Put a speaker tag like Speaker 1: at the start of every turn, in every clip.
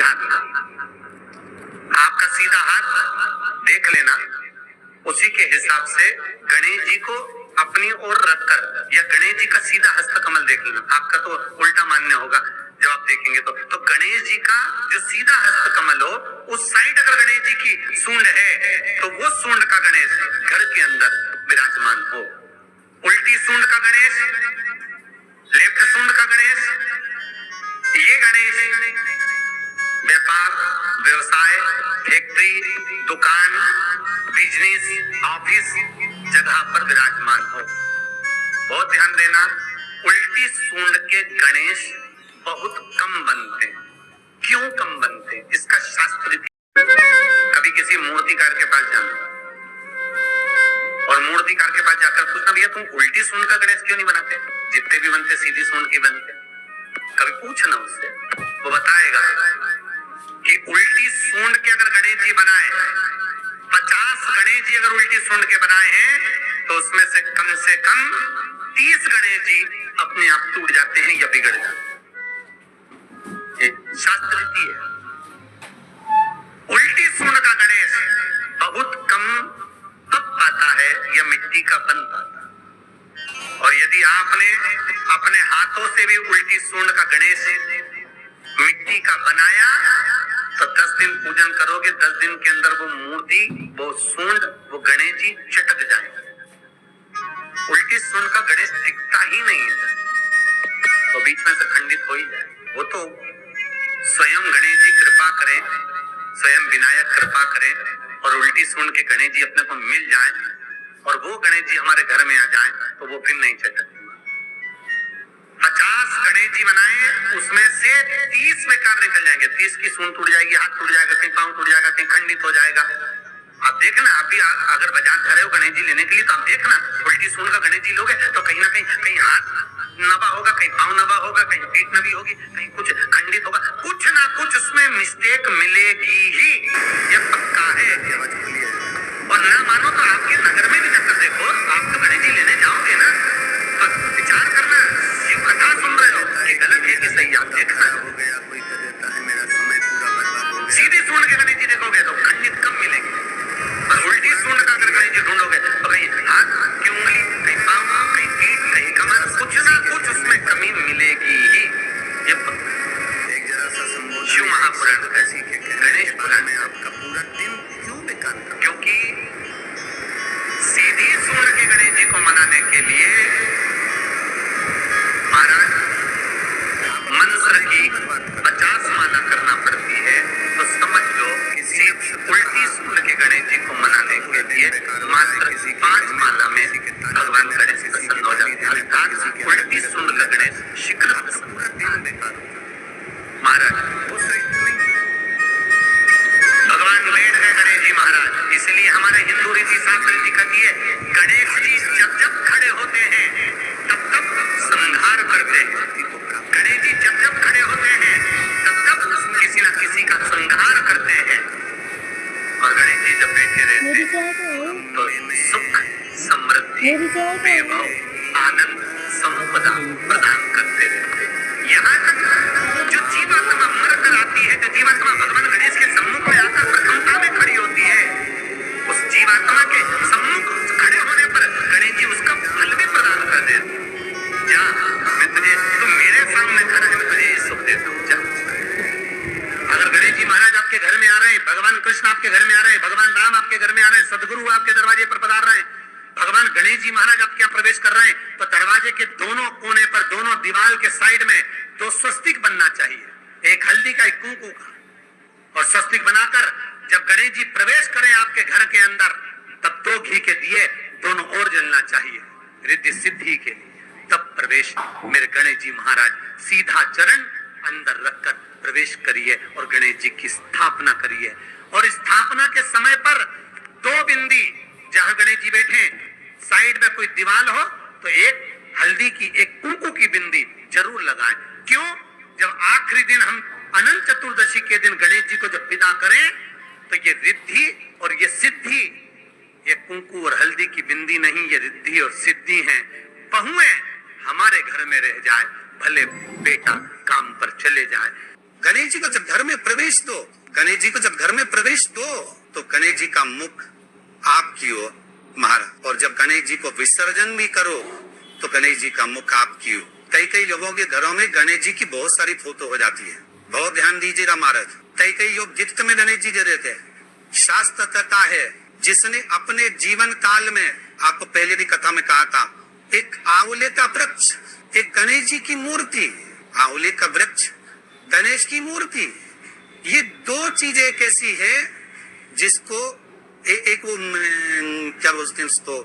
Speaker 1: हाथ, आपका सीधा हाथ देख लेना, उसी के हिसाब से गणेश जी को अपनी ओर रखकर या गणेश जी का सीधा हस्त कमल देख लेना। आपका तो उल्टा मान्य होगा जब आप देखेंगे तो गणेश जी का जो सीधा हस्त कमल हो, उस साइड अगर गणेश जी की सूंड है तो वो सूंड का गणेश घर के अंदर विराजमान हो। उल्टी सूंड का गणेश, लेफ्ट सूंड का गणेश, ये गणेश व्यापार, व्यवसाय, फैक्ट्री, दुकान, बिजनेस, ऑफिस जगह पर विराजमान हो। बहुत ध्यान देना, उल्टी सूंड के गणेश बहुत कम बनते हैं। क्यों कम बनते हैं? इसका शास्त्र, कभी किसी मूर्तिकार के पास जाना और मूर्तिकार के पास जाकर पूछना, भैया तुम उल्टी सूंड का गणेश क्यों नहीं बनाते? जितने भी बनते सीधी सूंड के बनते। कभी पूछना उससे, वो बताएगा कि उल्टी सूंड के अगर गणेश जी बनाए, 50 गणेश जी अगर उल्टी सूंड के बनाए हैं तो उसमें से कम 30 गणेश जी अपने आप टूट जाते हैं या बिगड़ जाते हैं। शास्त्र रीति है। उल्टी सूंड का गणेश बहुत कम तब पाता है या मिट्टी का बन पाता है। और यदि आपने अपने हाथों से भी उल्टी सूंड का गणेश मिट्टी का बनाया तो 10 दिन पूजन करोगे, 10 दिन के अंदर वो मूर्ति, वो सूंड, वो गणेश जी चटक जाएगा। उल्टी सूंड का गणेश टिकता ही नहीं है, तो बीच में से खंडित हो ही जाए। वो तो स्वयं गणेश जी कृपा करें, स्वयं विनायक कृपा करें और उल्टी सूंड के गणेश जी अपने को मिल जाएं और वो गणेश जी हमारे घर में आ जाएं तो वो फिर नहीं चटकते। 50 गणेश जी बनाए, उसमें से 30 बेकार निकल जाएंगे। 30 की सूंड टूट जाएगी, हाथ टूट जाएगा, कहीं पांव टूट जाएगा, कहीं खंडित हो जाएगा। आप देखना, अभी अगर बाजार खड़े हो गणेश जी लेने के लिए तो आप देखना, उल्टी सूंड का गणेश जी लोगे तो कहीं ना कहीं हाथ नबा होगा, कहीं पांव नबा होगा, कहीं पीठ नबी होगी, कहीं कुछ खंडित होगा, कुछ ना कुछ उसमें मिस्टेक मिलेगी ही, ये पक्का है। और ना मानो तो आपके नगर में भी जाकर देखो, आप तो गणेश जी लेने जाओगे ना तो विचार करना, शिव कथा सुन रहे हो कि गलत है कि सही, आप देखना। हो गया कोई कर देता है, मेरा समय पूरा बर्बाद हो गया। सीधी सूंड के गणेश जी देखोगे तो खंडित कम मिलेंगे, और उल्टी सूंड का अगर गणेश जी ढूंढोगे तो कहीं हाथ की उंगली, कहीं पांव, कहीं पीठ, कहीं कमर, कुछ ना कुछ उसमें कमी मिलेगी ही। ये एक जरा सा संबोधन शिव महापुराण ऐसी के गणेश पुराण में आपका पूरा दिन क्यों बेकार? क्योंकि सीधी सूंड के गणेश जी को मनाने के लिए महाराज मंत्र की 50 माला करना पड़ती है। तो समझ लो किसी उल्टी सूंड के गणेश जी को मनाने के लिए मात्र 5 माला में भगवान गणेश प्रसन्न हो जाते हैं। अर्थात उल्टी सूंड का गणेश शीघ्र महाराज भगवान बैठ गए गणेश जी महाराज। इसलिए हमारे हिंदू रीति शास्त्र रीति कहती है, गणेश जी जब जब खड़े होते हैं तब तब संहार करते हैं। गणेश जी जब जब खड़े होते हैं तब तब किसी न किसी का संहार करते हैं। और गणेश जी जब बैठे रहते हैं तो सुख, समृद्धि, वैभव, आनंद, संपदा प्रदान करते रहते हैं। यहाँ तक जो जीवात्मा मर कर आती है, जो जीवात्मा भगवान गणेश के सम्मुख में आकर प्रथमता में खड़ी होती है, उस जीवात्मा के सम्मुख खड़े होने पर गणेश जी उसका फल भी प्रदान कर देते हैं। जा, मैं तुझे, तू मेरे सामने खड़ा है, मैं तुझे ये सुख देता हूँ, जा। अगर गणेश जी महाराज आपके घर में आ रहे हैं, भगवान कृष्ण आपके घर में आ रहे हैं, भगवान राम आपके घर में आ रहे हैं, सदगुरु आपके दरवाजे पर पधार रहे हैं, भगवान गणेश जी महाराज आपके यहाँ प्रवेश कर रहे हैं, तो दरवाजे के दोनों कोने पर, दोनों दीवार के साइड में 2 स्वस्तिक बनना चाहिए, एक हल्दी का, एक कुंकू का। और स्वस्तिक बनाकर जब गणेश जी प्रवेश करें आपके घर के अंदर, तब 2 घी के दिए दोनों ओर जलना चाहिए रिद्धि सिद्धि के लिए। तब प्रवेश मेरे गणेश जी महाराज सीधा चरण अंदर रखकर प्रवेश करिए और गणेश जी की स्थापना करिए। और स्थापना के समय पर 2 बिंदी, जहां गणेश जी बैठे साइड में कोई दीवार हो तो एक हल्दी की, एक कुंकू की बिंदी जरूर लगाएं। क्यों? जब आखिरी दिन हम अनंत चतुर्दशी के दिन गणेश जी को जब विदा करें तो ये रिद्धि और ये सिद्धि, ये कुंकू और हल्दी की बिंदी नहीं, ये रिद्धि और सिद्धि हैं। बहुएं हमारे घर में रह जाए, भले बेटा काम पर चले जाए, गणेश जी को जब घर में प्रवेश दो, गणेश जी को जब घर में प्रवेश दो तो गणेश जी का मुख आपकी ओर महाराज, और जब गणेश जी को विसर्जन भी करो तो गणेश जी का मुख आपकी ओर। कई कई लोगों के घरों में गणेश जी की बहुत सारी फोटो हो जाती है, बहुत ध्यान दीजिएगा महाराज। कई कई लोग गिफ्ट में गणेश जी दे देते हैं। शास्त्र कहता है जिसने अपने जीवन काल में, आपको पहले भी कथा में कहा था, एक आंवले का वृक्ष, एक गणेश जी की मूर्ति, आंवले का वृक्ष, गणेश की मूर्ति, ये दो चीजें एक ऐसी है जिसको एक वो क्या बोलते हैं उसको,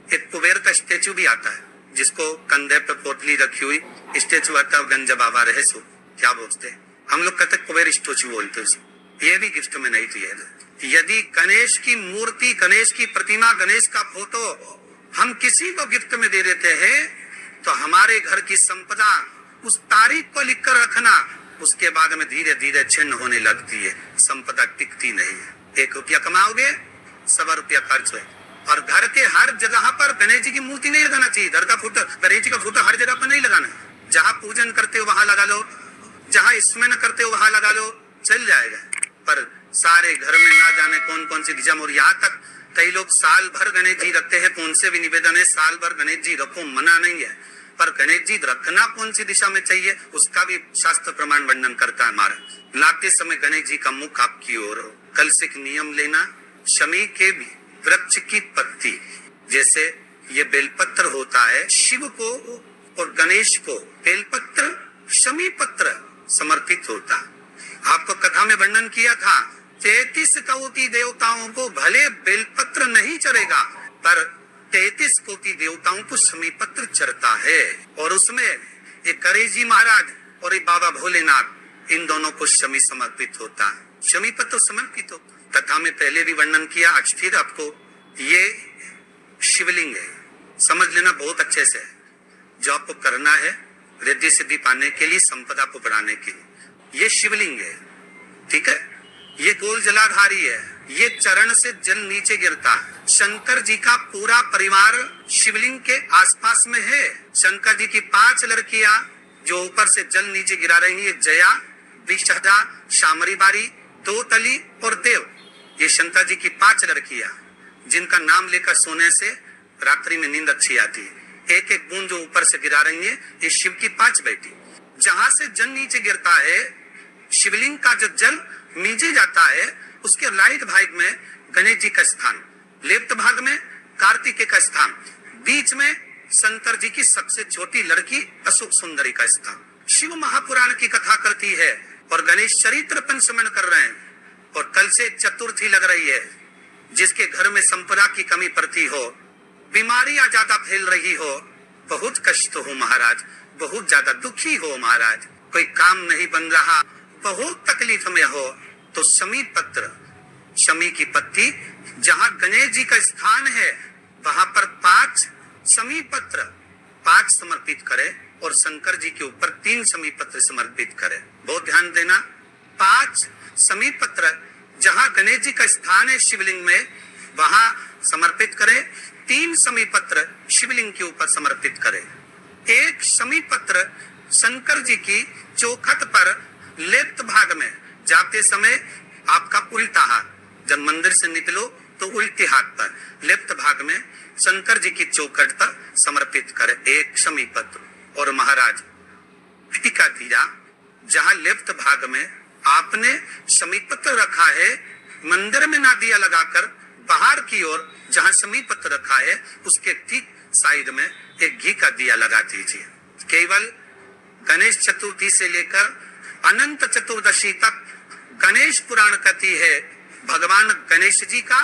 Speaker 1: एक कुबेर का स्टेचू भी आता है जिसको कंधे पे पोटली रखी हुई स्टेचू आता है, गंजा बाबा रहे सो क्या बोलते हैं, हम लोग कहते कुबेर स्टेचू बोलते हैं, ये भी गिफ्ट में नहीं दिया है। यदि गणेश की मूर्ति, गणेश की प्रतिमा, गणेश का फोटो हम किसी को गिफ्ट में दे देते हैं तो हमारे घर की संपदा उस तारीख को लिख कर रखना, उसके बाद में धीरे धीरे छिन्न होने लगती है, संपदा टिकती नहीं है। 1 रुपया कमाओगे, 100 रुपया खर्च है। और घर के हर जगह पर गणेश जी की मूर्ति नहीं लगाना चाहिए, घर का फोटो, गणेश जी का फोटो हर जगह पर नहीं लगाना। जहाँ पूजन करते हो वहां लगा लो, जहाँ स्मरण करते हो वहां लगा लो, चल जाएगा। पर सारे घर में ना जाने कौन कौन सी दिशा में, और यहाँ तक कई लोग साल भर गणेश जी रखते हैं, तो उनसे भी निवेदन है साल भर गणेश जी रखो, मना नहीं है, पर गणेश जी रखना कौन सी दिशा में चाहिए उसका भी शास्त्र प्रमाण वर्णन करता है हमारा। लाते समय गणेश जी का मुख आपकी ओर हो। कल से एक नियम लेना, शमी के भी वृक्ष की पत्ती, जैसे ये बेलपत्र होता है, शिव को और गणेश को बेलपत्र, शमी पत्र समर्पित होता। आपको कथा में वर्णन किया था 33 कोटि देवताओं को भले बेलपत्र नहीं चढ़ेगा, पर 33 कोटि देवताओं को शमी पत्र चढ़ता है, और उसमें एक गणेश जी महाराज और एक बाबा भोलेनाथ, इन दोनों को शमी समर्पित होता है, शमी पत्र समर्पित होता। कथा में पहले भी वर्णन किया, आज फिर आपको, ये शिवलिंग है, समझ लेना बहुत अच्छे से, जो आपको करना है रिद्धि सिद्धि पाने के लिए, संपदा को बढ़ाने के लिए, ये शिवलिंग है, ठीक है। ये गोल जलाधारी है, ये चरण से जल नीचे गिरता है। शंकर जी का पूरा परिवार शिवलिंग के आसपास में है। शंकर जी की 5 लड़कियां जो ऊपर से जल नीचे गिरा रही है, जया, विषधा, शामरी बारी, दो तली और देव, ये शंकर जी की 5 लड़कियां जिनका नाम लेकर सोने से रात्रि में नींद अच्छी आती है। एक एक बूंद जो ऊपर से गिरा रही है, ये शिव की 5 बेटी। जहां से जल नीचे गिरता है, शिवलिंग का जो जल नीचे जाता है, उसके राइट भाग में गणेश जी का स्थान, लेफ्ट भाग में कार्तिकेय का स्थान, बीच में शंकर जी की सबसे छोटी लड़की अशोक सुंदरी का स्थान। शिव महापुराण की कथा करती है और गणेश चरित्र पंचमन कर रहे हैं, और कल से चतुर्थी लग रही है। जिसके घर में संपदा की कमी पड़ती हो, बीमारियां ज्यादा फैल रही हो, बहुत कष्ट हो महाराज, बहुत ज्यादा दुखी हो महाराज, कोई काम नहीं बन रहा, बहुत तकलीफ में हो, तो शमी पत्र, शमी की पत्ती, जहां गणेश जी का स्थान है वहां पर 5 शमी पत्र 5 समर्पित करे, और शंकर जी के ऊपर 3 शमी पत्र समर्पित करे। बहुत ध्यान देना, 5 शमी पत्र जहां गणेश जी का स्थान है शिवलिंग में, वहां समर्पित करे। 3 शमी पत्र शिवलिंग के ऊपर समर्पित करे। 1 शमी पत्र शंकर जी की चौखट पर लेफ्ट भाग में जाते समय, आपका उल्टा हाथ, जब मंदिर से निकलो तो उल्टे हाथ पर लेफ्ट भाग में शंकर जी की चौखट पर समर्पित करे 1 शमी पत्र। और महाराज टीका दिया, जहां लेफ्ट भाग में आपने शमी पत्र रखा है, मंदिर में ना दिया लगाकर बाहर की ओर जहां शमी पत्र रखा है, उसके ठीक साइड में एक घी का दिया लगा दीजिए। केवल गणेश चतुर्थी से लेकर अनंत चतुर्दशी तक गणेश पुराण कहती है, भगवान गणेश जी का,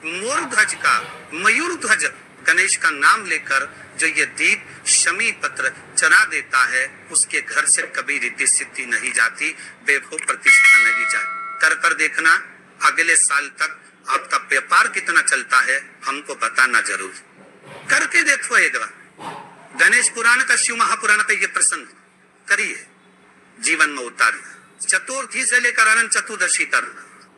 Speaker 1: मोर ध्वज का, मयूर ध्वज गणेश का नाम लेकर जो ये दीप शमी पत्र चढ़ा देता है, उसके घर से कभी रिद्धि सिद्धि नहीं जाती, वैभव प्रतिष्ठा नहीं जाती। कर कर देखना, अगले साल तक आपका व्यापार कितना चलता है हमको बताना जरूर, करके देखो एक बार। गणेश पुराण का, शिव महापुराण का ये प्रसंग करिए, जीवन में उतारना। चतुर्थी से लेकर अनंत चतुर्दशी तक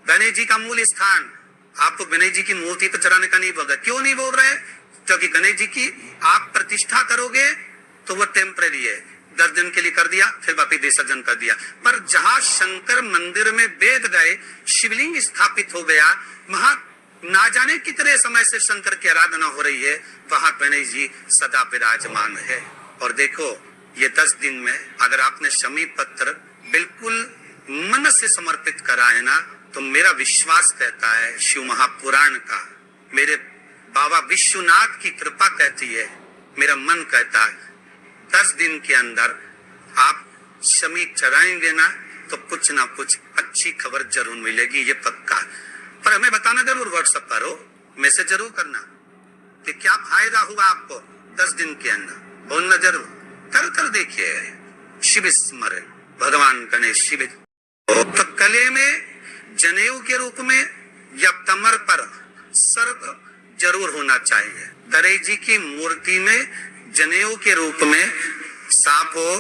Speaker 1: गणेश जी का मूल स्थान, आपको गणेश जी की मूर्ति पर चढ़ाने का नहीं बोल रहे। क्यों नहीं बोल रहे? क्योंकि गणेश जी की आप प्रतिष्ठा करोगे तो वो टेम्परेरी है,
Speaker 2: 10 दिन के लिए कर दिया, फिर वापिस विसर्जन कर दिया। पर जहां शंकर मंदिर में वेद गए, शिवलिंग स्थापित हो गया, वहां ना जाने कितने समय से शंकर की आराधना हो रही है, वहां गणेश जी सदा विराजमान है। और देखो, ये 10 दिन में अगर आपने शमी पत्र बिल्कुल मन से समर्पित करा है ना, तो मेरा विश्वास कहता है, शिव महापुराण का, मेरे बाबा विश्वनाथ की कृपा कहती है, मेरा मन कहता है, 10 दिन के अंदर आप शमी चढ़ाएंगे ना, तो कुछ ना कुछ अच्छी खबर जरूर मिलेगी, ये पक्का। पर हमें बताना जरूर, व्हाट्सएप पर हो, मैसेज जरूर करना कि क्या फायदा हुआ आपको 10 दिन के अंदर, बोलना जरूर। कर देखिए, शिव स्मरण, भगवान गणेश शिव। तो गले में जनेऊ के रूप में या कमर पर सर्प जरूर होना चाहिए। गणेश जी की मूर्ति में जनेऊ के रूप में सांप हो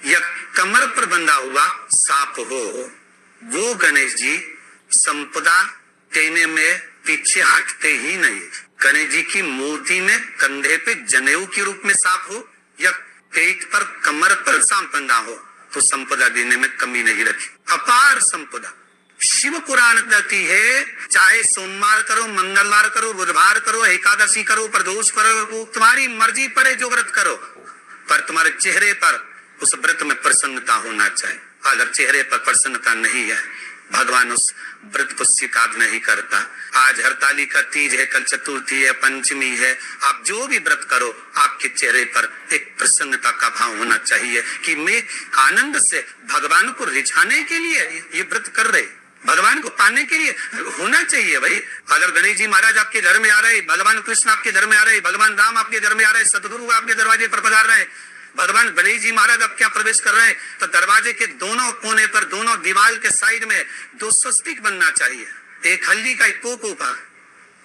Speaker 2: या कमर पर बंधा हुआ सांप हो, वो गणेश जी संपदा देने में पीछे हटते ही नहीं। गणेश जी की मूर्ति में कंधे पे जनेऊ के रूप में सांप हो या पेट पर कमर पर सांप बंधा हो, तो संपदा देने में कमी नहीं रखी, अपार संपदा। शिव पुराण कहती है, चाहे सोमवार करो, मंगलवार करो, बुधवार करो, एकादशी करो, प्रदोष करो, तुम्हारी मर्जी पड़े जो व्रत करो, पर तुम्हारे चेहरे पर उस व्रत में प्रसन्नता होना चाहिए। अगर चेहरे पर प्रसन्नता नहीं है, भगवान उस व्रत को स्वीकार नहीं करता। आज हरतालिका तीज है, कल चतुर्थी है, पंचमी है, आप जो भी व्रत करो, आपके चेहरे पर एक प्रसन्नता का भाव होना चाहिए कि मैं आनंद से भगवान को रिझाने के लिए ये व्रत कर रहे, भगवान को पाने के लिए होना चाहिए भाई। अगर गणेश जी महाराज आपके घर में आ रहे, भगवान कृष्ण आपके घर में आ रहे, भगवान राम आपके घर में आ रहे, सदगुरु आपके दरवाजे पर पधार रहे, भगवान गणेश जी महाराज अब क्या प्रवेश कर रहे हैं, तो दरवाजे के दोनों कोने पर, दोनों दीवार के साइड में 2 स्वस्तिक बनना चाहिए, एक हल्दी का, एक कोको का,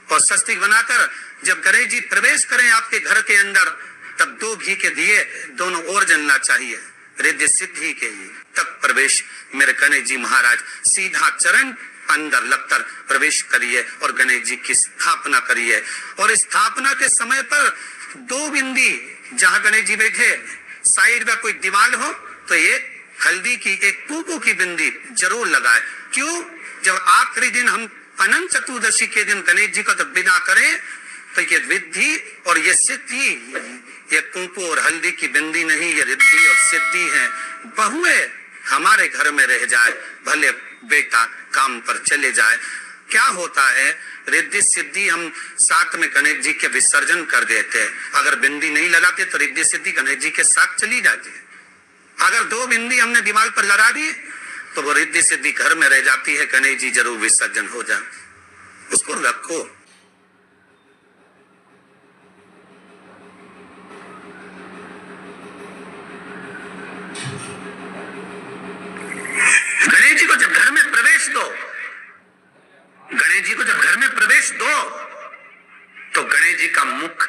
Speaker 2: और स्वस्तिक बनाकर जब गणेश जी प्रवेश करें आपके घर के अंदर, तब 2 घी के दिए दोनों ओर जलना चाहिए, रिद्धि सिद्धि के लिए। तब प्रवेश मेरे गणेश जी महाराज सीधा चरण अंदर लगकर प्रवेश करिए और गणेश जी की स्थापना करिए। और स्थापना के समय पर 2 बिंदी, जहां गणेश जी बैठे साइड में कोई दीवार हो, तो एक हल्दी की, एक कुकू की बिंदी जरूर लगाए। क्यों? जब आखिरी दिन हम अनंत चतुर्दशी के दिन गणेश जी का जब विदा करें, तो ये विद्धि और ये सिद्धि, ये कुंकू और हल्दी की बिंदी नहीं, ये रिद्धि और सिद्धि है। बहुएं हमारे घर में रह जाए, भले बेटा काम पर चले जाए। क्या होता है, रिद्धि सिद्धि हम साथ में गणेश जी के विसर्जन कर देते हैं। अगर बिंदी नहीं लगाते तो रिद्धि सिद्धि गणेश जी के साथ चली जाती है। अगर 2 बिंदी हमने दिमाग पर लगा दी, तो वो रिद्धि सिद्धि घर में रह जाती है, गणेश जी जरूर विसर्जन हो जाए, उसको रखो। गणेश जी को जब घर में प्रवेश दो, गणेश जी को जब घर में प्रवेश दो, तो गणेश जी का मुख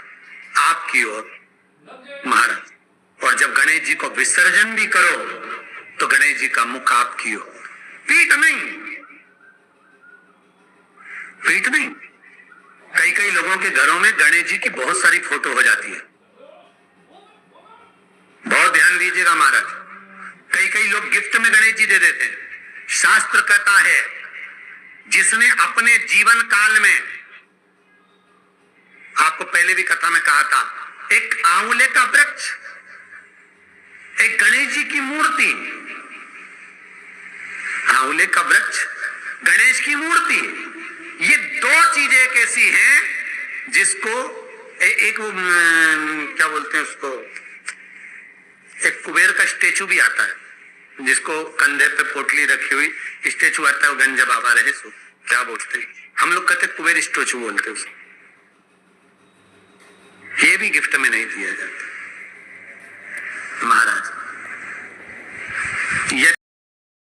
Speaker 2: आपकी ओर महाराज, और जब गणेश जी को विसर्जन भी करो, तो गणेश जी का मुख आपकी ओर, पीठ नहीं, पीठ नहीं। कई लोगों के घरों में गणेश जी की बहुत सारी फोटो हो जाती है, बहुत ध्यान दीजिएगा महाराज। कई लोग गिफ्ट में गणेश जी दे देते हैं। शास्त्र कहता है, जिसने अपने जीवन काल में, आपको पहले भी कथा में कहा था, एक आंवले का वृक्ष, एक गणेश जी की मूर्ति, आंवले का वृक्ष, गणेश की मूर्ति, ये 2 चीजें एक ऐसी हैं जिसको एक वो क्या बोलते हैं उसको, एक कुबेर का स्टेचू भी आता है, जिसको कंधे पे पोटली रखी हुई स्टेचू आता है, वो गंजा बाबा रहे सो, क्या बोलते हैं हम लोग, कहते कुबेर स्टेचू बोलते हैं। ये भी गिफ्ट में नहीं दिया जाता।